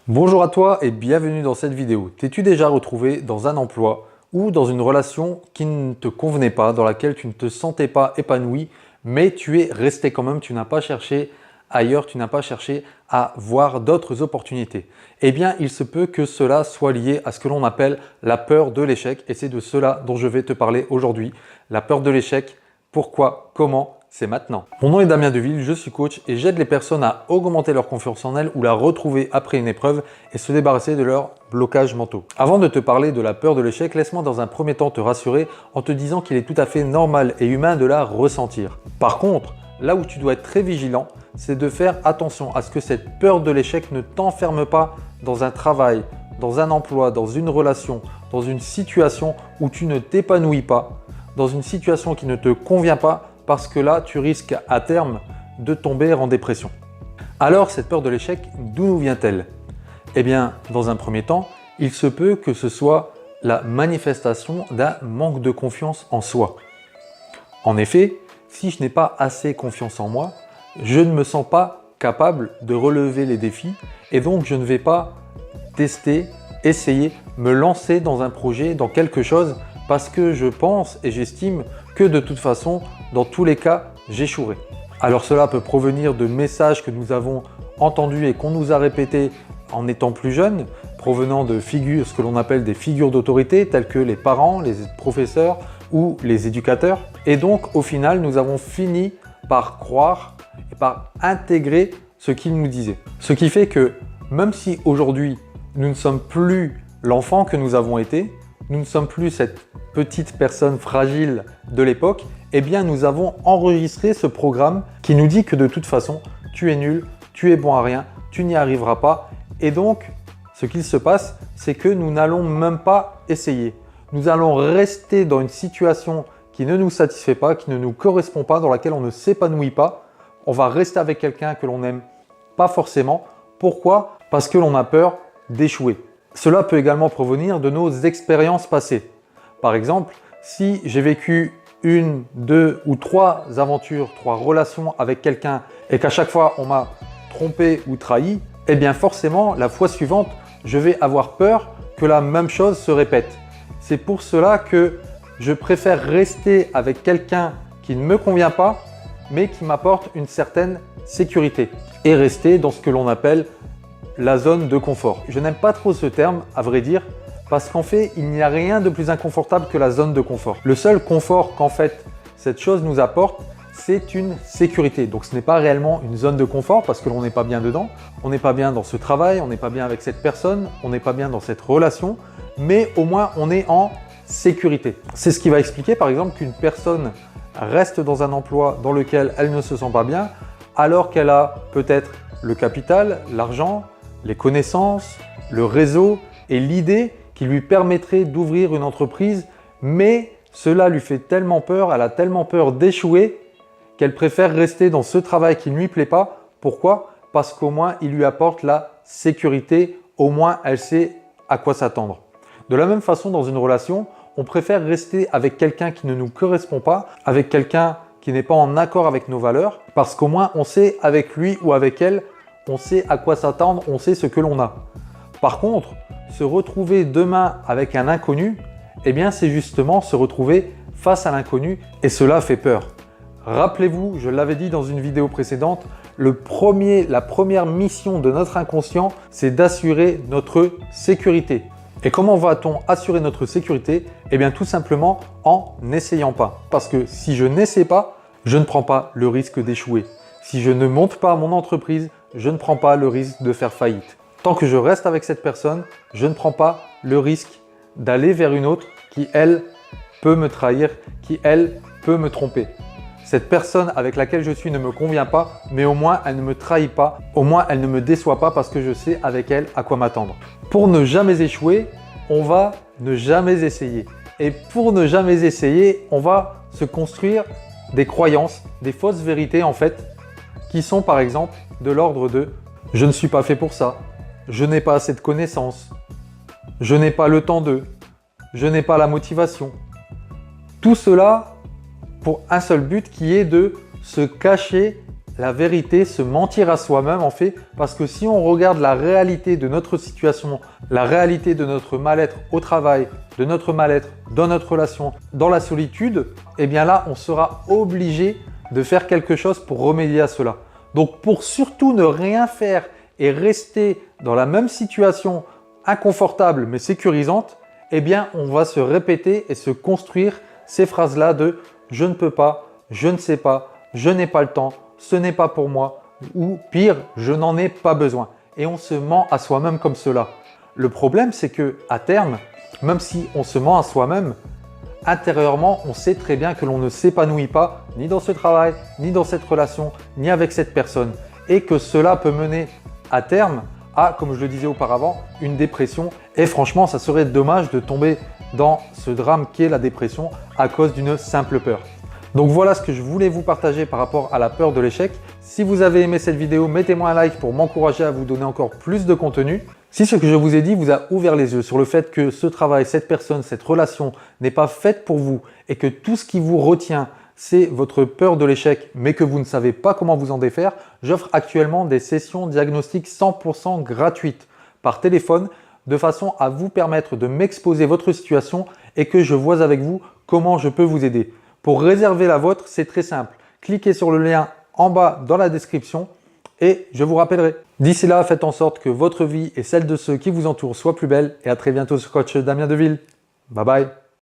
Bonjour à toi et bienvenue dans cette vidéo. T'es-tu déjà retrouvé dans un emploi ou dans une relation qui ne te convenait pas, dans laquelle tu ne te sentais pas épanoui, mais tu es resté quand même, tu n'as pas cherché ailleurs, tu n'as pas cherché à voir d'autres opportunités? Eh bien, il se peut que cela soit lié à ce que l'on appelle la peur de l'échec et c'est de cela dont je vais te parler aujourd'hui. La peur de l'échec, pourquoi, comment? C'est maintenant. Mon nom est Damien Deville, je suis coach et j'aide les personnes à augmenter leur confiance en elles ou la retrouver après une épreuve et se débarrasser de leurs blocages mentaux. Avant de te parler de la peur de l'échec, laisse-moi dans un premier temps te rassurer en te disant qu'il est tout à fait normal et humain de la ressentir. Par contre, là où tu dois être très vigilant, c'est de faire attention à ce que cette peur de l'échec ne t'enferme pas dans un travail, dans un emploi, dans une relation, dans une situation où tu ne t'épanouis pas, dans une situation qui ne te convient pas, parce que là, tu risques à terme de tomber en dépression. Alors, cette peur de l'échec, d'où nous vient-elle? Eh bien, dans un premier temps, il se peut que ce soit la manifestation d'un manque de confiance en soi. En effet, si je n'ai pas assez confiance en moi, je ne me sens pas capable de relever les défis et donc je ne vais pas tester, essayer, me lancer dans un projet, dans quelque chose parce que je pense et j'estime que de toute façon, dans tous les cas, j'échouerai. Alors cela peut provenir de messages que nous avons entendus et qu'on nous a répétés en étant plus jeunes, provenant de figures, ce que l'on appelle des figures d'autorité, telles que les parents, les professeurs ou les éducateurs. Et donc au final, nous avons fini par croire et par intégrer ce qu'ils nous disaient. Ce qui fait que même si aujourd'hui, nous ne sommes plus l'enfant que nous avons été, nous ne sommes plus cette petite personne fragile de l'époque, eh bien nous avons enregistré ce programme qui nous dit que de toute façon, tu es nul, tu es bon à rien, tu n'y arriveras pas. Et donc, ce qu'il se passe, c'est que nous n'allons même pas essayer. Nous allons rester dans une situation qui ne nous satisfait pas, qui ne nous correspond pas, dans laquelle on ne s'épanouit pas. On va rester avec quelqu'un que l'on n'aime pas forcément. Pourquoi? Parce que l'on a peur d'échouer. Cela peut également provenir de nos expériences passées. Par exemple, si j'ai vécu une, deux ou trois aventures, trois relations avec quelqu'un et qu'à chaque fois on m'a trompé ou trahi, eh bien forcément la fois suivante, je vais avoir peur que la même chose se répète. C'est pour cela que je préfère rester avec quelqu'un qui ne me convient pas, mais qui m'apporte une certaine sécurité et rester dans ce que l'on appelle la zone de confort. Je n'aime pas trop ce terme, à vrai dire, parce qu'en fait, il n'y a rien de plus inconfortable que la zone de confort. Le seul confort qu'en fait cette chose nous apporte, c'est une sécurité. Donc ce n'est pas réellement une zone de confort parce que l'on n'est pas bien dedans, on n'est pas bien dans ce travail, on n'est pas bien avec cette personne, on n'est pas bien dans cette relation, mais au moins on est en sécurité. C'est ce qui va expliquer par exemple qu'une personne reste dans un emploi dans lequel elle ne se sent pas bien, alors qu'elle a peut-être le capital, l'argent, les connaissances, le réseau et l'idée qui lui permettrait d'ouvrir une entreprise, mais cela lui fait tellement peur, elle a tellement peur d'échouer qu'elle préfère rester dans ce travail qui ne lui plaît pas. Pourquoi? Parce qu'au moins il lui apporte la sécurité, au moins elle sait à quoi s'attendre. De la même façon, dans une relation, on préfère rester avec quelqu'un qui ne nous correspond pas, avec quelqu'un qui n'est pas en accord avec nos valeurs, parce qu'au moins on sait avec lui ou avec elle, on sait à quoi s'attendre, on sait ce que l'on a. Par contre, se retrouver demain avec un inconnu, eh bien c'est justement se retrouver face à l'inconnu et cela fait peur. Rappelez-vous, je l'avais dit dans une vidéo précédente, la première mission de notre inconscient, c'est d'assurer notre sécurité. Et comment va-t-on assurer notre sécurité? Eh bien tout simplement en n'essayant pas. Parce que si je n'essaie pas, je ne prends pas le risque d'échouer. Si je ne monte pas mon entreprise, je ne prends pas le risque de faire faillite. Tant que je reste avec cette personne, je ne prends pas le risque d'aller vers une autre qui, elle, peut me trahir, qui, elle, peut me tromper. Cette personne avec laquelle je suis ne me convient pas, mais au moins elle ne me trahit pas, au moins elle ne me déçoit pas parce que je sais avec elle à quoi m'attendre. Pour ne jamais échouer, on va ne jamais essayer. Et pour ne jamais essayer, on va se construire des croyances, des fausses vérités en fait, qui sont par exemple de l'ordre de « je ne suis pas fait pour ça », « je n'ai pas assez de connaissances », « je n'ai pas le temps de », « je n'ai pas la motivation ». Tout cela pour un seul but qui est de se cacher la vérité, se mentir à soi-même en fait, parce que si on regarde la réalité de notre situation, la réalité de notre mal-être au travail, de notre mal-être dans notre relation, dans la solitude, eh bien là, on sera obligé de faire quelque chose pour remédier à cela. Donc pour surtout ne rien faire et rester dans la même situation inconfortable mais sécurisante, eh bien on va se répéter et se construire ces phrases-là de « je ne peux pas »,« je ne sais pas »,« je n'ai pas le temps »,« ce n'est pas pour moi » ou pire « je n'en ai pas besoin ». Et on se ment à soi-même comme cela. Le problème, c'est que à terme, même si on se ment à soi-même, intérieurement, on sait très bien que l'on ne s'épanouit pas ni dans ce travail, ni dans cette relation, ni avec cette personne. Et que cela peut mener à terme à, comme je le disais auparavant, une dépression. Et franchement, ça serait dommage de tomber dans ce drame qu'est la dépression à cause d'une simple peur. Donc voilà ce que je voulais vous partager par rapport à la peur de l'échec. Si vous avez aimé cette vidéo, mettez-moi un like pour m'encourager à vous donner encore plus de contenu. Si ce que je vous ai dit vous a ouvert les yeux sur le fait que ce travail, cette personne, cette relation n'est pas faite pour vous et que tout ce qui vous retient, c'est votre peur de l'échec, mais que vous ne savez pas comment vous en défaire, j'offre actuellement des sessions diagnostiques 100% gratuites par téléphone de façon à vous permettre de m'exposer votre situation et que je vois avec vous comment je peux vous aider. Pour réserver la vôtre, c'est très simple. Cliquez sur le lien en bas dans la description et je vous rappellerai. D'ici là, faites en sorte que votre vie et celle de ceux qui vous entourent soient plus belles et à très bientôt sur Coach Damien Deville. Bye bye.